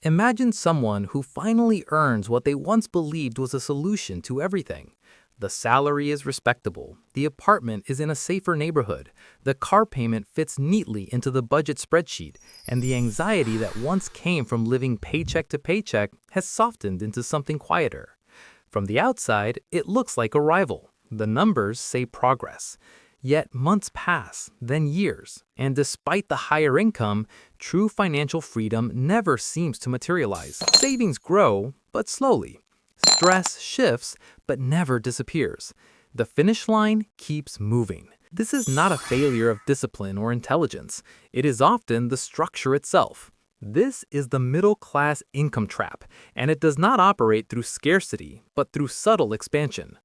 Imagine someone who finally earns what they once believed was a solution to everything. The salary is respectable, the apartment is in a safer neighborhood, the car payment fits neatly into the budget spreadsheet, and the anxiety that once came from living paycheck to paycheck has softened into something quieter. From the outside, it looks like arrival. The numbers say progress. Yet months pass, then years, and despite the higher income, true financial freedom never seems to materialize. Savings grow, but slowly. Stress shifts, but never disappears. The finish line keeps moving. This is not a failure of discipline or intelligence. It is often the structure itself. This is the middle-class income trap, and it does not operate through scarcity, but through subtle expansion.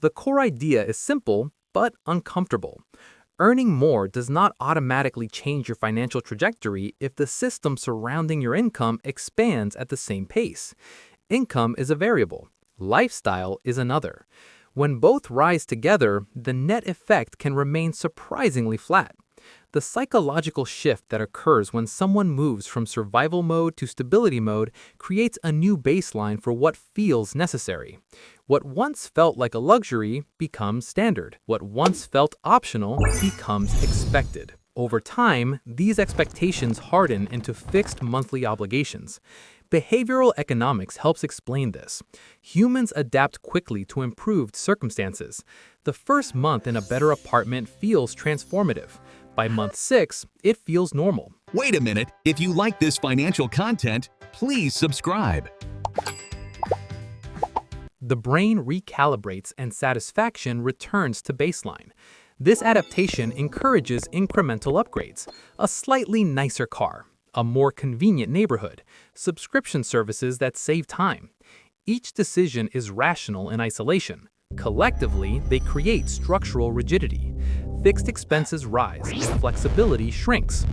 The core idea is simple, but uncomfortable. Earning more does not automatically change your financial trajectory if the system surrounding your income expands at the same pace. Income is a variable. Lifestyle is another. When both rise together, the net effect can remain surprisingly flat. The psychological shift that occurs when someone moves from survival mode to stability mode creates a new baseline for what feels necessary. What once felt like a luxury becomes standard. What once felt optional becomes expected. Over time, these expectations harden into fixed monthly obligations. Behavioral economics helps explain this. Humans adapt quickly to improved circumstances. The first month in a better apartment feels transformative. By month 6, it feels normal. Wait a minute. If you like this financial content, please subscribe. The brain recalibrates and satisfaction returns to baseline. This adaptation encourages incremental upgrades, a slightly nicer car, a more convenient neighborhood, subscription services that save time. Each decision is rational in isolation. Collectively, they create structural rigidity. Fixed expenses rise and flexibility shrinks.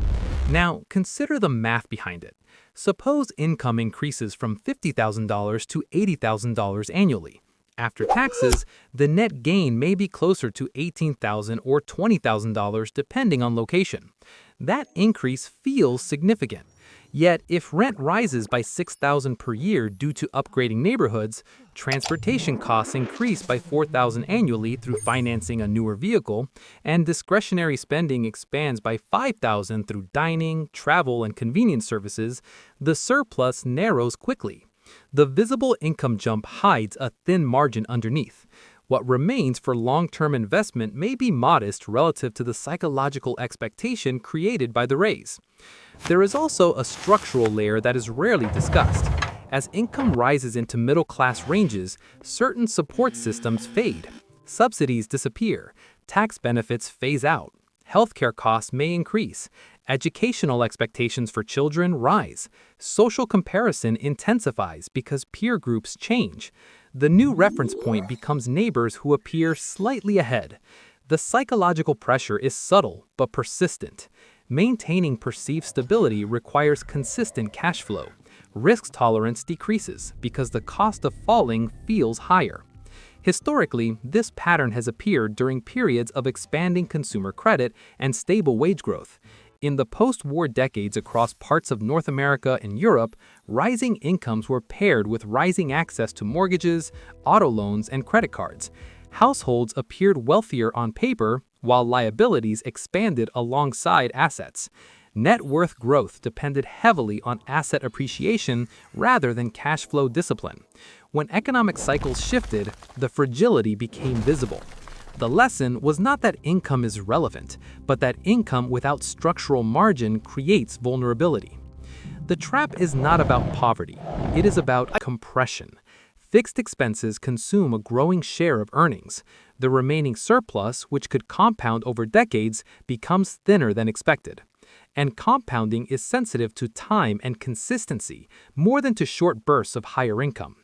Now, consider the math behind it. Suppose income increases from $50,000 to $80,000 annually. After taxes, the net gain may be closer to $18,000 or $20,000 depending on location. That increase feels significant. Yet, if rent rises by $6,000 per year due to upgrading neighborhoods, transportation costs increase by $4,000 annually through financing a newer vehicle, and discretionary spending expands by $5,000 through dining, travel, and convenience services, the surplus narrows quickly. The visible income jump hides a thin margin underneath. What remains for long-term investment may be modest relative to the psychological expectation created by the raise. There is also a structural layer that is rarely discussed. As income rises into middle-class ranges, certain support systems fade. Subsidies disappear, tax benefits phase out, healthcare costs may increase, educational expectations for children rise, social comparison intensifies because peer groups change. The new reference point becomes neighbors who appear slightly ahead. The psychological pressure is subtle but persistent. Maintaining perceived stability requires consistent cash flow. Risk tolerance decreases because the cost of falling feels higher. Historically, this pattern has appeared during periods of expanding consumer credit and stable wage growth. In the post-war decades across parts of North America and Europe, rising incomes were paired with rising access to mortgages, auto loans, and credit cards. Households appeared wealthier on paper, while liabilities expanded alongside assets. Net worth growth depended heavily on asset appreciation rather than cash flow discipline. When economic cycles shifted, the fragility became visible. The lesson was not that income is relevant, but that income without structural margin creates vulnerability. The trap is not about poverty, it is about compression. Fixed expenses consume a growing share of earnings. The remaining surplus, which could compound over decades, becomes thinner than expected. And compounding is sensitive to time and consistency more than to short bursts of higher income.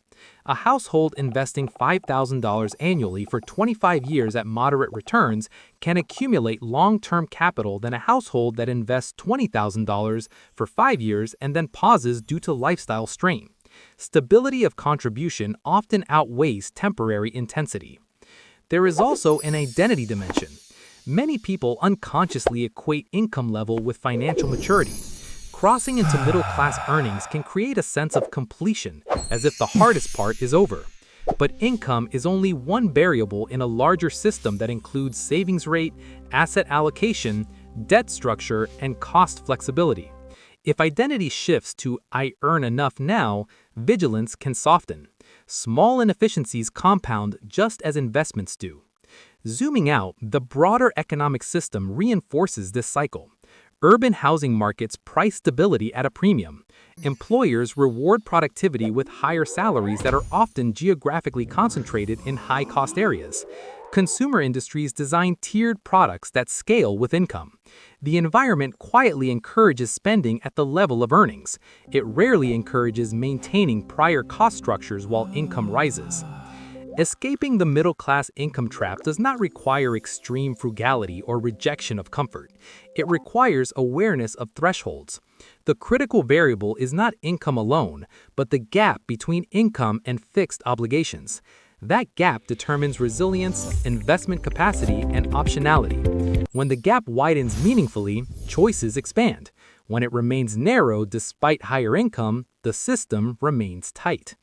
A household investing $5,000 annually for 25 years at moderate returns can accumulate long-term capital than a household that invests $20,000 for 5 years and then pauses due to lifestyle strain. Stability of contribution often outweighs temporary intensity. There is also an identity dimension. Many people unconsciously equate income level with financial maturity. Crossing into middle-class earnings can create a sense of completion, as if the hardest part is over. But income is only one variable in a larger system that includes savings rate, asset allocation, debt structure, and cost flexibility. If identity shifts to "I earn enough now," vigilance can soften. Small inefficiencies compound just as investments do. Zooming out, the broader economic system reinforces this cycle. Urban housing markets price stability at a premium. Employers reward productivity with higher salaries that are often geographically concentrated in high-cost areas. Consumer industries design tiered products that scale with income. The environment quietly encourages spending at the level of earnings. It rarely encourages maintaining prior cost structures while income rises. Escaping the middle-class income trap does not require extreme frugality or rejection of comfort. It requires awareness of thresholds. The critical variable is not income alone, but the gap between income and fixed obligations. That gap determines resilience, investment capacity, and optionality. When the gap widens meaningfully, choices expand. When it remains narrow despite higher income, the system remains tight.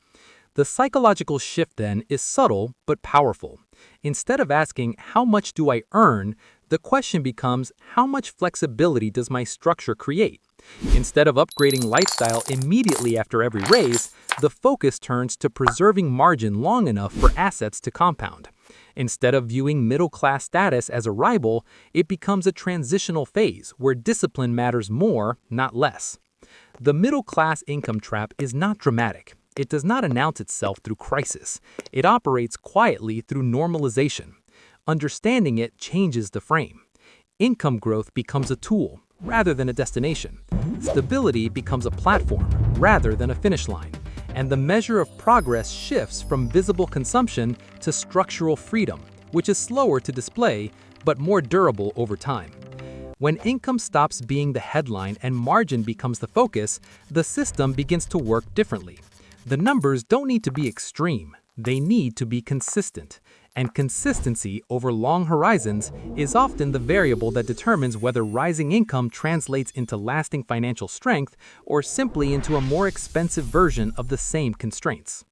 The psychological shift then is subtle but powerful. Instead of asking, "How much do I earn?" the question becomes, "How much flexibility does my structure create?" Instead of upgrading lifestyle immediately after every raise, the focus turns to preserving margin long enough for assets to compound. Instead of viewing middle-class status as a rival, it becomes a transitional phase where discipline matters more, not less. The middle-class income trap is not dramatic. It does not announce itself through crisis. It operates quietly through normalization. Understanding it changes the frame. Income growth becomes a tool rather than a destination. Stability becomes a platform rather than a finish line. And the measure of progress shifts from visible consumption to structural freedom, which is slower to display but more durable over time. When income stops being the headline and margin becomes the focus, the system begins to work differently. The numbers don't need to be extreme, they need to be consistent. And consistency over long horizons is often the variable that determines whether rising income translates into lasting financial strength or simply into a more expensive version of the same constraints.